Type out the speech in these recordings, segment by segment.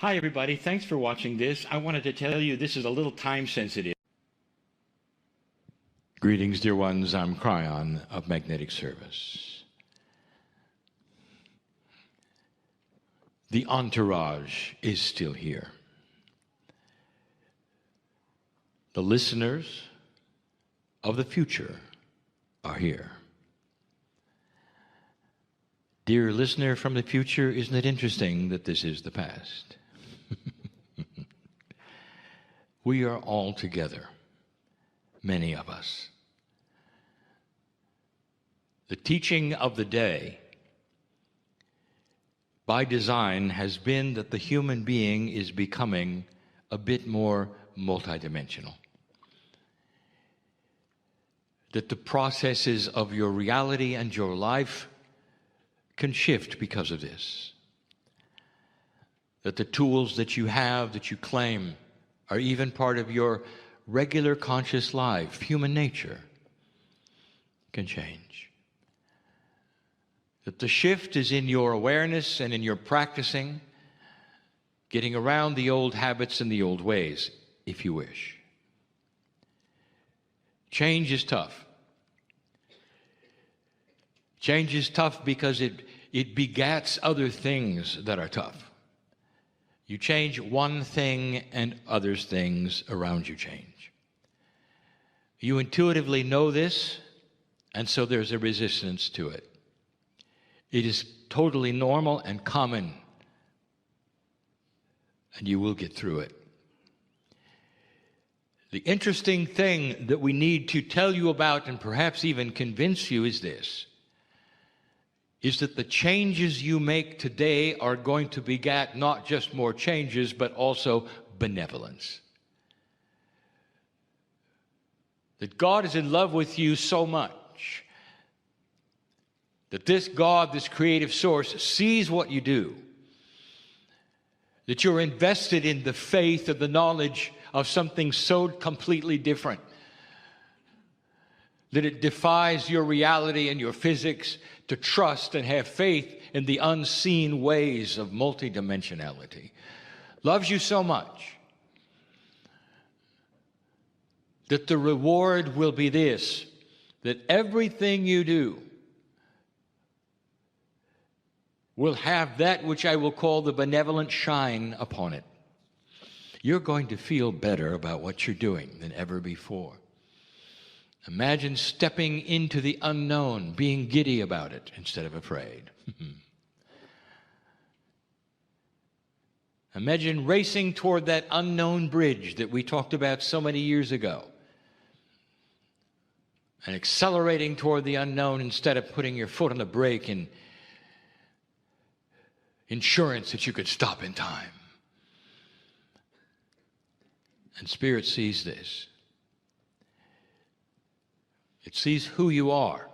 Hi, everybody. Thanks for watching this. I wanted to tell you this is a little time sensitive. Greetings, dear ones. I'm Kryon of Magnetic Service. The entourage is still here. The listeners of the future are here. Dear listener from the future, isn't it interesting that this is the past? We are all together, many of us. The teaching of the day, by design, has been that the human being is becoming a bit more multidimensional. That the processes of your reality and your life can shift because of this. That the tools that you have, that you claim, are even part of your regular conscious life, human nature, can change. That the shift is in your awareness and in your practicing, getting around the old habits and the old ways, if you wish. Change is tough. Change is tough because it begats other things that are tough. You change one thing and other things around you change. You intuitively know this, and so there's a resistance to it. It is totally normal and common, and you will get through it. The interesting thing that we need to tell you about and perhaps even convince you is this, is that the changes you make today are going to beget not just more changes, but also benevolence. That God is in love with you so much that this God, this creative source, sees what you do. That you're invested in the faith and the knowledge of something so completely different that it defies your reality and your physics to trust and have faith in the unseen ways of multidimensionality. Loves you so much that the reward will be this, that everything you do will have that which I will call the benevolent shine upon it. You're going to feel better about what you're doing than ever before. Imagine stepping into the unknown, being giddy about it instead of afraid. Imagine racing toward that unknown bridge that we talked about so many years ago, and accelerating toward the unknown instead of putting your foot on the brake in insurance that you could stop in time. And Spirit sees this. It sees who you are.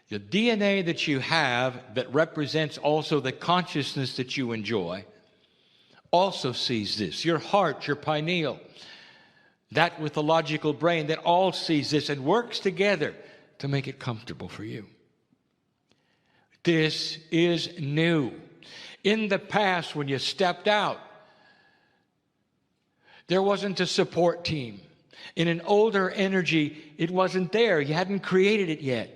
The DNA that you have that represents also the consciousness that you enjoy also sees this. Your heart, your pineal, that with the logical brain, that all sees this and works together to make it comfortable for you. This is new. In the past, when you stepped out, there wasn't a support team. In an older energy, it wasn't there. You hadn't created it yet.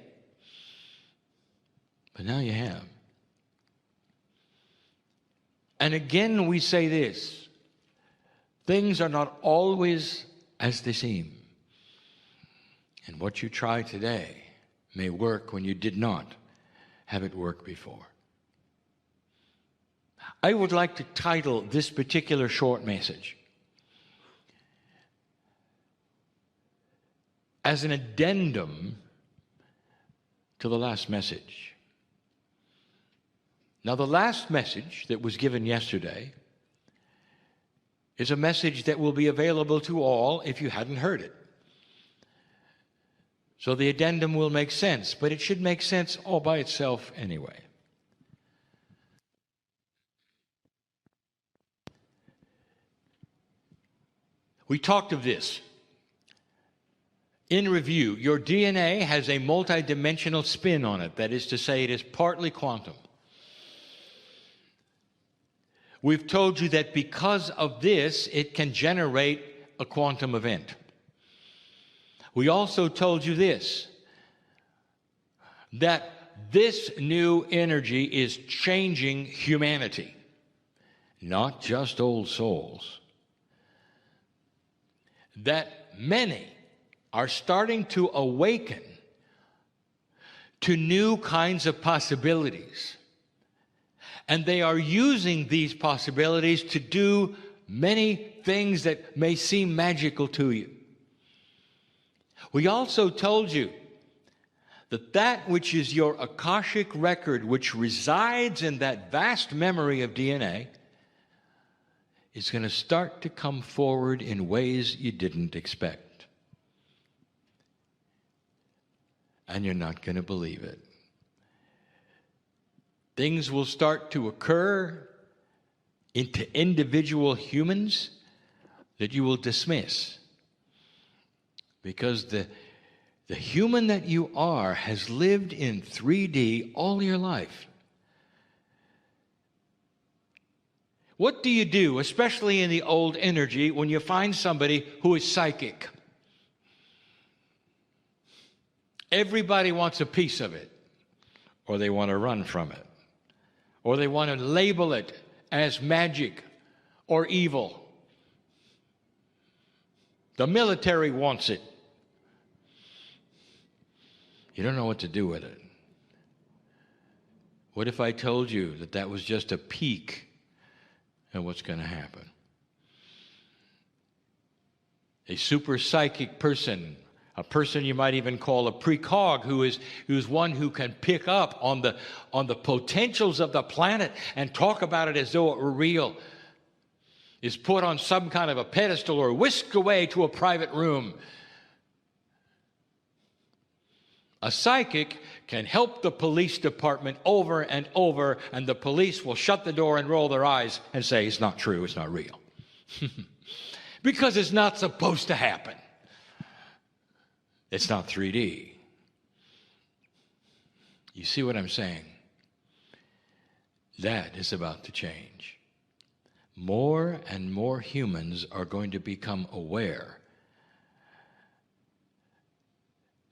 But now you have. And again, we say this. Things are not always as they seem. And what you try today may work when you did not have it work before. I would like to title this particular short message as an addendum to the last message. Now, the last message that was given yesterday is a message that will be available to all if you hadn't heard it. So the addendum will make sense, but it should make sense all by itself anyway. We talked of this. In review, your DNA has a multidimensional spin on it. That is to say, it is partly quantum. We've told you that because of this, it can generate a quantum event. We also told you this, that this new energy is changing humanity, not just old souls. That many are starting to awaken to new kinds of possibilities. And they are using these possibilities to do many things that may seem magical to you. We also told you that that which is your Akashic record, which resides in that vast memory of DNA, is going to start to come forward in ways you didn't expect. And you're not going to believe it. Things will start to occur into individual humans that you will dismiss. Because the human that you are has lived in 3D all your life. What do you do, especially in the old energy, when you find somebody who is psychic? Everybody wants a piece of it, or they want to run from it, or they want to label it as magic or evil. The military wants it. You don't know what to do with it. What if I told you that that was just a peek at what's going to happen? A super psychic person, a person you might even call a precog, who is one who can pick up on the potentials of the planet and talk about it as though it were real, is put on some kind of a pedestal or whisked away to a private room. A psychic can help the police department over and over, and the police will shut the door and roll their eyes and say, it's not true, it's not real. Because it's not supposed to happen. It's not 3D. You see what I'm saying? That is about to change. More and more humans are going to become aware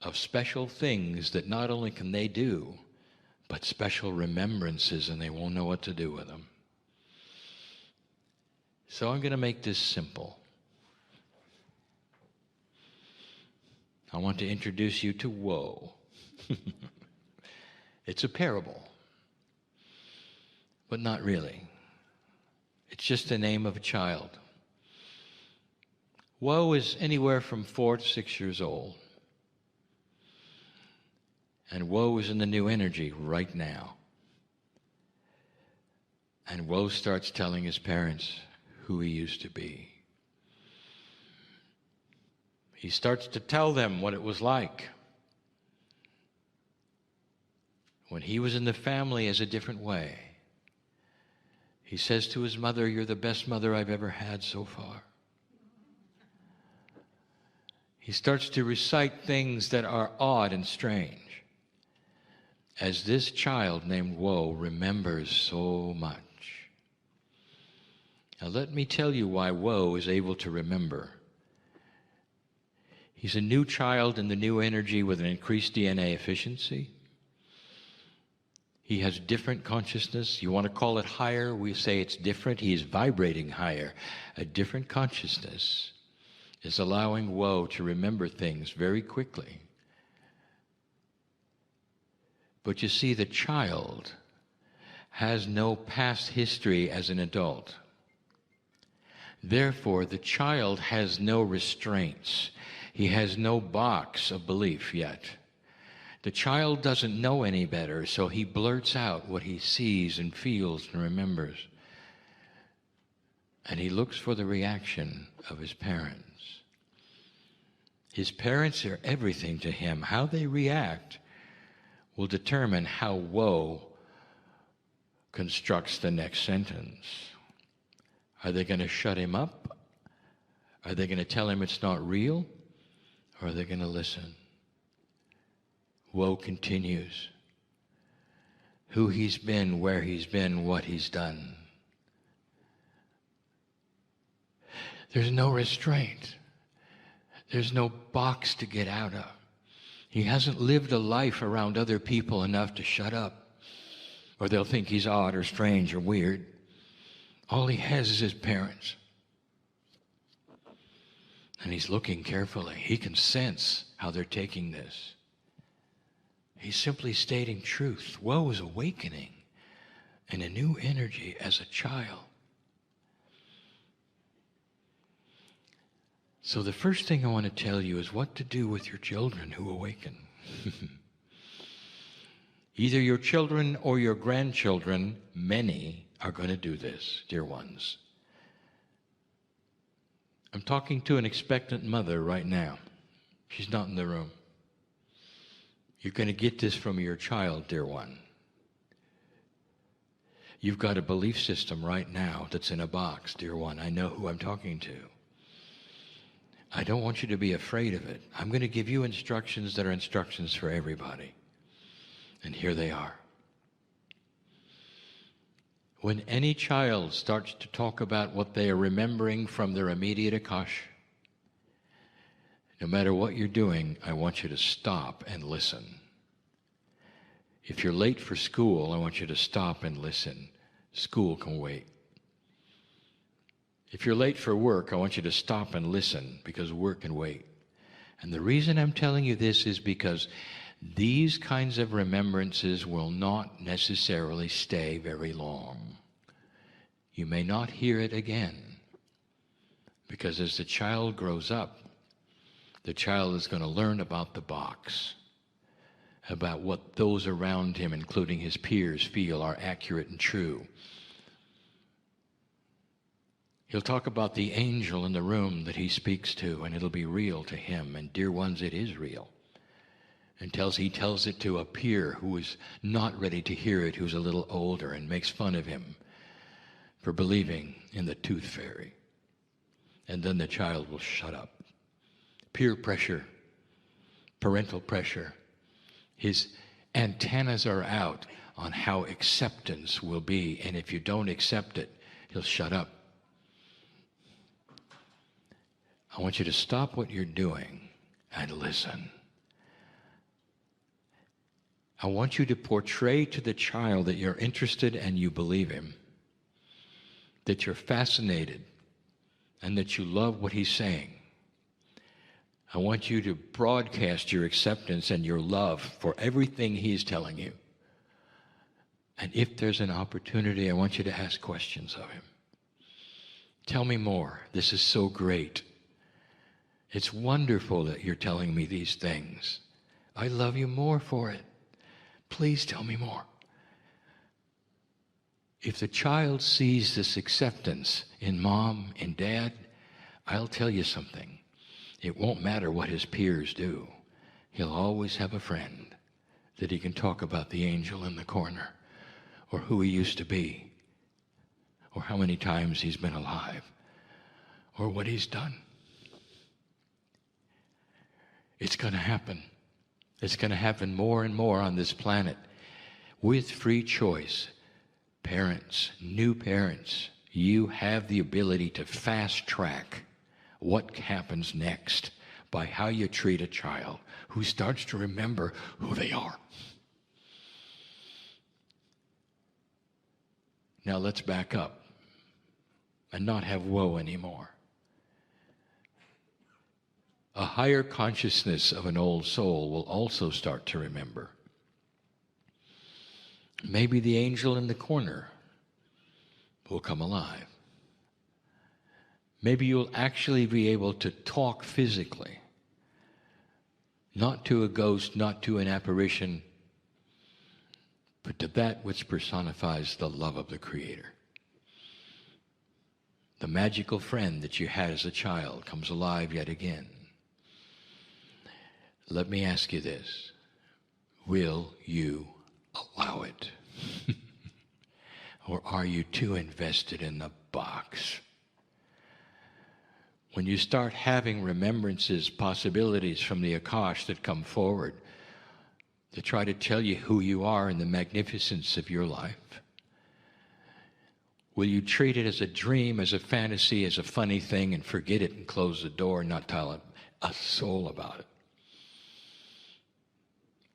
of special things that not only can they do, but special remembrances, and they won't know what to do with them. So I'm going to make this simple. I want to introduce you to woe. It's a parable, but not really. It's just the name of a child. Woe is anywhere from 4 to 6 years old. And woe is in the new energy right now. And woe starts telling his parents who he used to be. He starts to tell them what it was like when he was in the family as a different way. He says to his mother, "You're the best mother I've ever had so far." He starts to recite things that are odd and strange, as this child named Woe remembers so much. Now let me tell you why Woe is able to remember. He's a new child in the new energy with an increased DNA efficiency. He has different consciousness. You want to call it higher? We say it's different. He is vibrating higher. A different consciousness is allowing Woe to remember things very quickly. But you see, the child has no past history as an adult. Therefore, the child has no restraints. He has no box of belief yet. The child doesn't know any better, so he blurts out what he sees and feels and remembers. And he looks for the reaction of his parents. His parents are everything to him. How they react will determine how Woe constructs the next sentence. Are they going to shut him up? Are they going to tell him it's not real? Or are they going to listen? Woe continues. Who he's been, where he's been, what he's done. There's no restraint. There's no box to get out of. He hasn't lived a life around other people enough to shut up, or they'll think he's odd or strange or weird. All he has is his parents. And he's looking carefully. He can sense how they're taking this. He's simply stating truth. Woe is awakening in a new energy as a child. So the first thing I want to tell you is what to do with your children who awaken. Either your children or your grandchildren, many are going to do this, dear ones. I'm talking to an expectant mother right now. She's not in the room. You're going to get this from your child, dear one. You've got a belief system right now that's in a box, dear one. I know who I'm talking to. I don't want you to be afraid of it. I'm going to give you instructions that are instructions for everybody. And here they are. When any child starts to talk about what they are remembering from their immediate Akash, no matter what you're doing, I want you to stop and listen. If you're late for school, I want you to stop and listen. School can wait. If you're late for work, I want you to stop and listen, because work can wait. And the reason I'm telling you this is because these kinds of remembrances will not necessarily stay very long. You may not hear it again, because as the child grows up, the child is going to learn about the box, about what those around him, including his peers, feel are accurate and true. He'll talk about the angel in the room that he speaks to, and it'll be real to him. And dear ones, it is real. Until he tells it to a peer who is not ready to hear it, who's a little older, and makes fun of him for believing in the tooth fairy. And then the child will shut up. Peer pressure, parental pressure. His antennas are out on how acceptance will be. And if you don't accept it, he'll shut up. I want you to stop what you're doing and listen. I want you to portray to the child that you're interested and you believe him, that you're fascinated and that you love what he's saying. I want you to broadcast your acceptance and your love for everything he's telling you. And if there's an opportunity, I want you to ask questions of him. Tell me more. This is so great. It's wonderful that you're telling me these things. I love you more for it. Please tell me more. If the child sees this acceptance in mom and dad, I'll tell you something. It won't matter what his peers do. He'll always have a friend that he can talk about the angel in the corner, or who he used to be, or how many times he's been alive, or what he's done. It's going to happen. It's going to happen more and more on this planet with free choice. Parents, new parents, you have the ability to fast track what happens next by how you treat a child who starts to remember who they are. Now let's back up and not have woe anymore. A higher consciousness of an old soul will also start to remember. Maybe the angel in the corner will come alive. Maybe you'll actually be able to talk physically, not to a ghost, not to an apparition, but to that which personifies the love of the Creator. The magical friend that you had as a child comes alive yet again. Let me ask you this. Will you allow it? Or are you too invested in the box? When you start having remembrances, possibilities from the Akash that come forward to try to tell you who you are and the magnificence of your life, Will you treat it as a dream, as a fantasy, as a funny thing, and forget it and close the door and not tell a soul about it?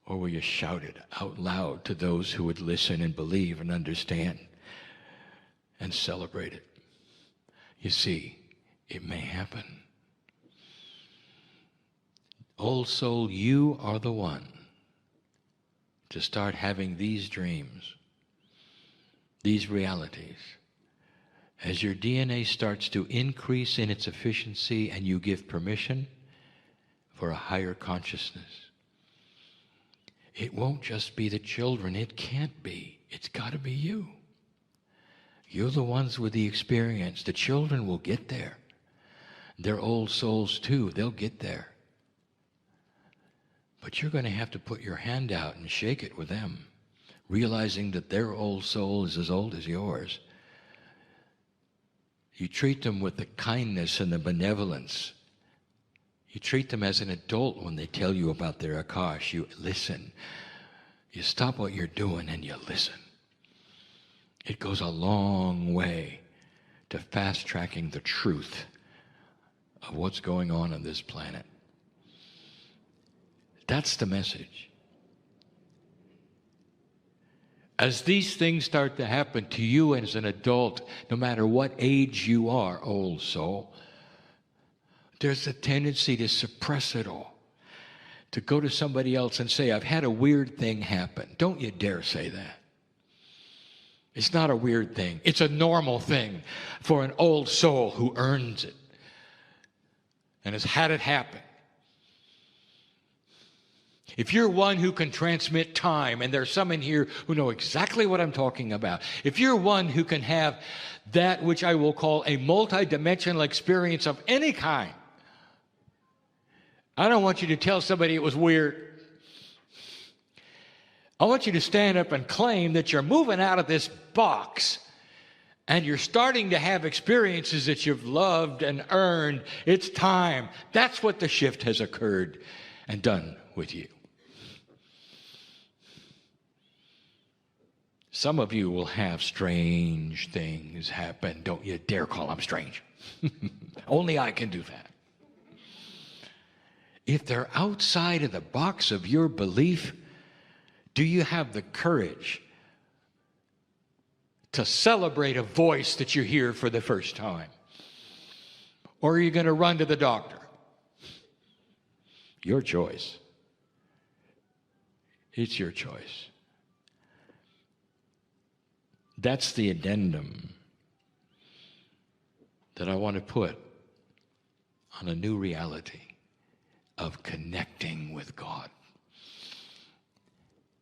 Or will you shout it out loud to those who would listen and believe and understand and celebrate it? You see, it may happen. Old soul, you are the one to start having these dreams, these realities. As your DNA starts to increase in its efficiency and you give permission for a higher consciousness, it won't just be the children. It can't be. It's got to be you. You're the ones with the experience. The children will get there. They're old souls too. They'll get there. But you're going to have to put your hand out and shake it with them, realizing that their old soul is as old as yours. You treat them with the kindness and the benevolence. You treat them as an adult when they tell you about their Akash. You listen. You stop what you're doing and you listen. It goes a long way to fast-tracking the truth of what's going on this planet. That's the message. As these things start to happen to you as an adult, no matter what age you are, old soul, there's a tendency to suppress it all, to go to somebody else and say, I've had a weird thing happen. Don't you dare say that. It's not a weird thing. It's a normal thing for an old soul who earns it and has had it happen. If you're one who can transmit time, and there's some in here who know exactly what I'm talking about, if you're one who can have that which I will call a multidimensional experience of any kind, I don't want you to tell somebody it was weird. I want you to stand up and claim that you're moving out of this box and you're starting to have experiences that you've loved and earned. It's time. That's what the shift has occurred and done with you. Some of you will have strange things happen. Don't you dare call them strange. Only I can do that. If they're outside of the box of your belief, do you have the courage to celebrate a voice that you hear for the first time? Or are you going to run to the doctor? Your choice. It's your choice. That's the addendum that I want to put on a new reality of connecting with God.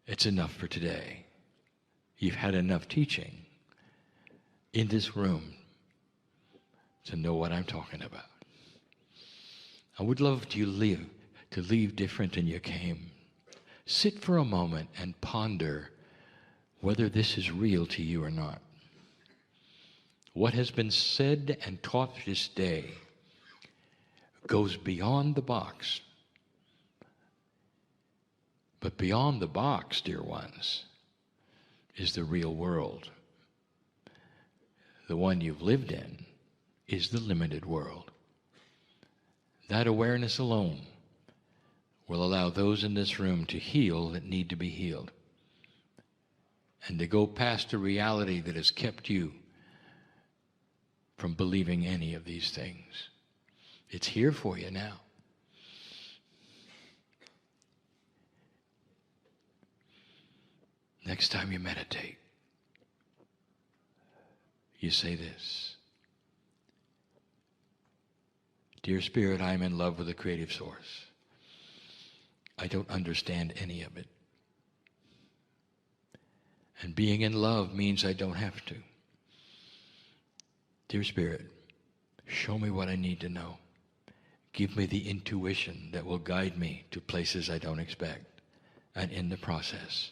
It's enough for today. You've had enough teaching in this room to know what I'm talking about. I would love to leave different than you came. Sit for a moment and ponder whether this is real to you or not. What has been said and taught this day goes beyond the box. But beyond the box, dear ones, is the real world. The one you've lived in is the limited world. That awareness alone will allow those in this room to heal that need to be healed, and to go past a reality that has kept you from believing any of these things. It's here for you now. Next time you meditate, you say this: Dear Spirit, I am in love with the creative source. I don't understand any of it. And being in love means I don't have to. Dear Spirit, show me what I need to know. Give me the intuition that will guide me to places I don't expect. And in the process,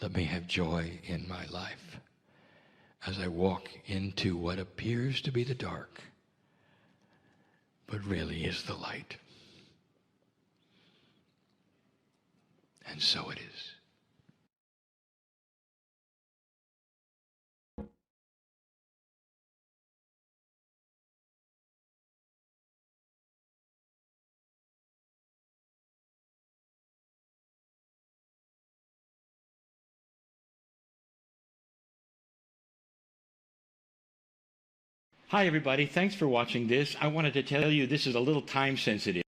let me have joy in my life as I walk into what appears to be the dark, but really is the light. And so it is. Hi, everybody. Thanks for watching this. I wanted to tell you this is a little time sensitive.